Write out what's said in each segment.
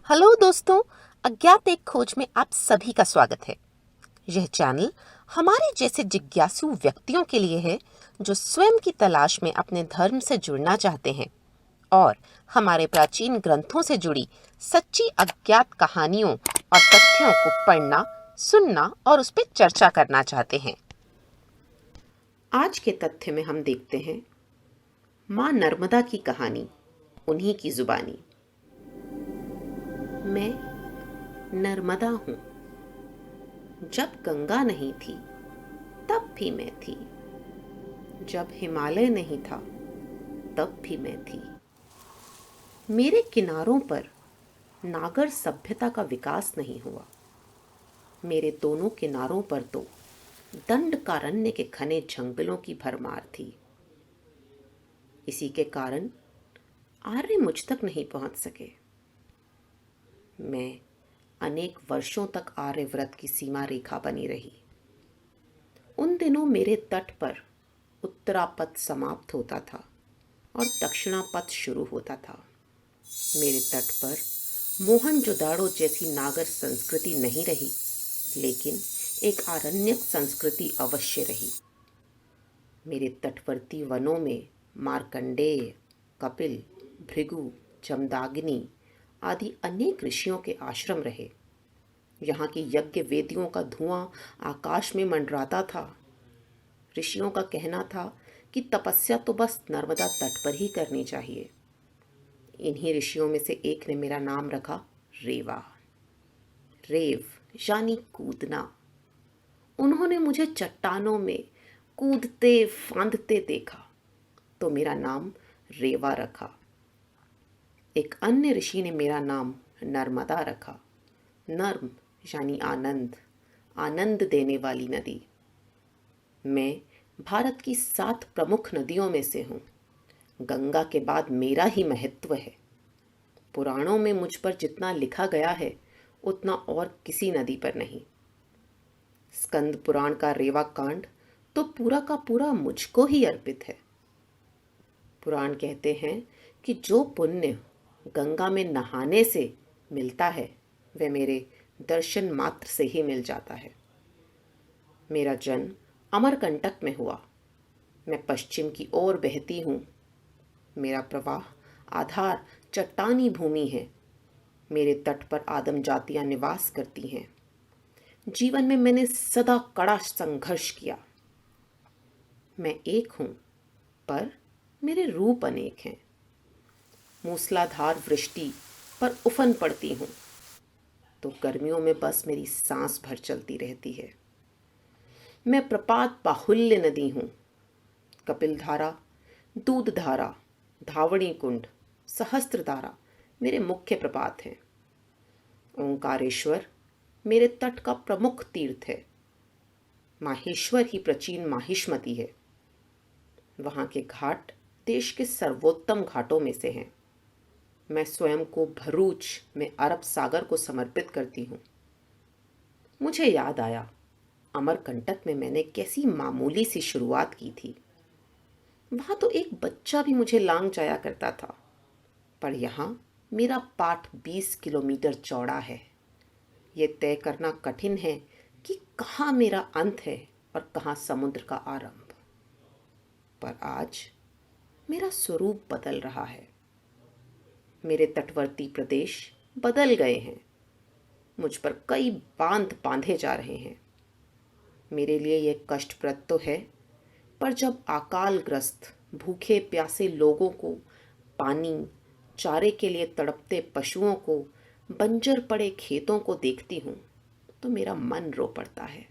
Hello दोस्तों, अज्ञात एक खोज में आप सभी का स्वागत है। यह चैनल हमारे जैसे जिज्ञासु व्यक्तियों के लिए है जो स्वयं की तलाश में अपने धर्म से जुड़ना चाहते हैं और हमारे प्राचीन ग्रंथों से जुड़ी सच्ची अज्ञात कहानियों और तथ्यों को पढ़ना, सुनना और उस पर चर्चा करना चाहते हैं। आज के तथ्य में हम देखते हैं माँ नर्मदा की कहानी, उन्हीं की जुबानी। मैं नर्मदा हूँ। जब गंगा नहीं थी तब भी मैं थी, जब हिमालय नहीं था तब भी मैं थी। मेरे किनारों पर नागर सभ्यता का विकास नहीं हुआ। मेरे दोनों किनारों पर तो दंडकारण्य के घने जंगलों की भरमार थी। इसी के कारण आर्य मुझ तक नहीं पहुंच सके। मैं अनेक वर्षों तक आर्यव्रत की सीमा रेखा बनी रही। उन दिनों मेरे तट पर उत्तरापथ समाप्त होता था और दक्षिणापथ शुरू होता था। मेरे तट पर मोहनजोदाड़ो जैसी नागर संस्कृति नहीं रही, लेकिन एक आरण्यक संस्कृति अवश्य रही। मेरे तटवर्ती वनों में मार्कंडेय, कपिल, भृगु, जमदाग्नि आदि अनेक ऋषियों के आश्रम रहे। यहाँ की यज्ञ वेदियों का धुआं आकाश में मंडराता था। ऋषियों का कहना था कि तपस्या तो बस नर्मदा तट पर ही करनी चाहिए। इन्हीं ऋषियों में से एक ने मेरा नाम रखा रेवा। रेव यानी कूदना। उन्होंने मुझे चट्टानों में कूदते फांदते देखा तो मेरा नाम रेवा रखा। एक अन्य ऋषि ने मेरा नाम नर्मदा रखा। नर्म यानी आनंद, आनंद देने वाली नदी। मैं भारत की 7 प्रमुख नदियों में से हूँ। गंगा के बाद मेरा ही महत्व है। पुराणों में मुझ पर जितना लिखा गया है उतना और किसी नदी पर नहीं। स्कंद पुराण का रेवा कांड तो पूरा का पूरा मुझको ही अर्पित है। पुराण कहते हैं कि जो पुण्य गंगा में नहाने से मिलता है वह मेरे दर्शन मात्र से ही मिल जाता है। मेरा जन्म अमरकंटक में हुआ। मैं पश्चिम की ओर बहती हूँ। मेरा प्रवाह आधार चट्टानी भूमि है। मेरे तट पर आदम जातियाँ निवास करती हैं। जीवन में मैंने सदा कड़ा संघर्ष किया। मैं एक हूँ, पर मेरे रूप अनेक हैं। मूसलाधार वृष्टि पर उफन पड़ती हूँ तो गर्मियों में बस मेरी सांस भर चलती रहती है। मैं प्रपात बाहुल्य नदी हूँ। कपिलधारा, दूधधारा, धावणी कुंड, सहस्त्रधारा मेरे मुख्य प्रपात हैं। ओंकारेश्वर मेरे तट का प्रमुख तीर्थ है। माहेश्वर ही प्राचीन माहिष्मति है। वहाँ के घाट देश के सर्वोत्तम घाटों में से हैं। मैं स्वयं को भरूच में अरब सागर को समर्पित करती हूँ। मुझे याद आया, अमरकंटक में मैंने कैसी मामूली सी शुरुआत की थी। वहाँ तो एक बच्चा भी मुझे लांग जाया करता था, पर यहाँ मेरा पाठ 20 किलोमीटर चौड़ा है। ये तय करना कठिन है कि कहाँ मेरा अंत है और कहाँ समुद्र का आरंभ। पर आज मेरा स्वरूप बदल रहा है। मेरे तटवर्ती प्रदेश बदल गए हैं। मुझ पर कई बांध बांधे जा रहे हैं। मेरे लिए यह कष्टप्रद तो है, पर जब अकालग्रस्त भूखे प्यासे लोगों को, पानी, चारे के लिए तड़पते पशुओं को, बंजर पड़े खेतों को देखती हूँ तो मेरा मन रो पड़ता है।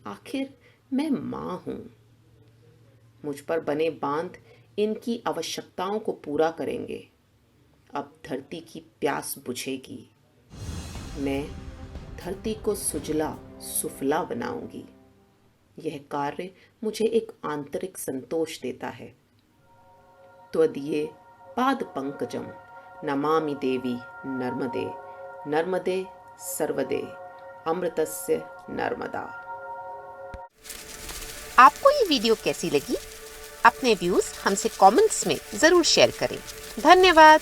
आखिर मैं माँ हूँ। मुझ पर बने बांध इनकी आवश्यकताओं को पूरा करेंगे। अब धरती की प्यास बुझेगी। मैं धरती को सुजला सुफला बनाऊंगी। यह कार्य मुझे एक आंतरिक संतोष देता है। त्वदीये पाद पंकजम नमामि देवी नर्मदे, नर्मदे सर्वदे अमृतस्य नर्मदा। आपको ये वीडियो कैसी लगी? अपने व्यूज हमसे कमेंट्स में जरूर शेयर करें। धन्यवाद।